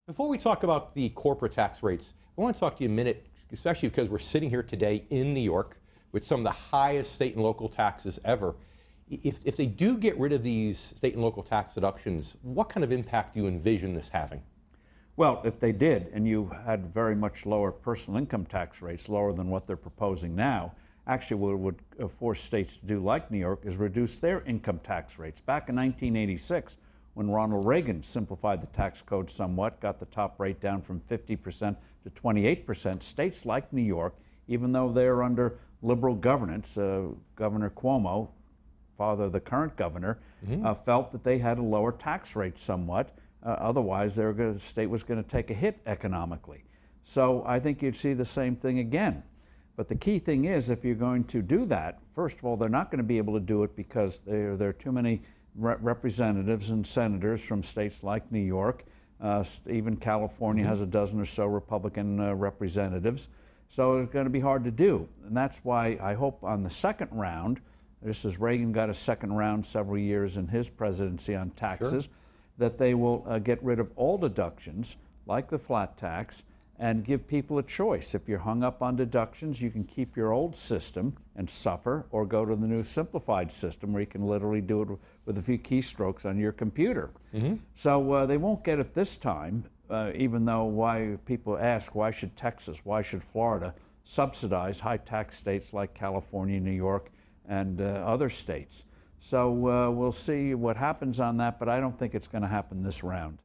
Before we talk about the corporate tax rates, I want to talk to you a minute, especially because we're sitting here today in New York with some of the highest state and local taxes ever. If they do get rid of these state and local tax deductions, what kind of impact do you envision this having? Well, if they did, and you had very much lower personal income tax rates, lower than what they're proposing now, actually what it would force states to do, like New York, is reduce their income tax rates. Back in 1986, when Ronald Reagan simplified the tax code somewhat, got the top rate down from 50% to 28%, states like New York, even though they're under liberal governance, Governor Cuomo, father of the current governor, felt that they had a lower tax rate somewhat. Otherwise, the state was going to take a hit economically. So I think you'd see the same thing again. But the key thing is, if you're going to do that, first of all, they're not going to be able to do it because there are too many representatives and senators from states like New York. Even California has a dozen or so Republican representatives. So it's going to be hard to do. And that's why I hope on the second round, just as Reagan got a second round several years in his presidency on taxes, that they will get rid of all deductions, like the flat tax, and give people a choice. If you're hung up on deductions, you can keep your old system and suffer, or go to the new simplified system where you can literally do it with a few keystrokes on your computer. So they won't get it this time, even though why people ask, why should Texas, why should Florida subsidize high tax states like California, New York, and other states. So we'll see what happens on that, but I don't think it's going to happen this round.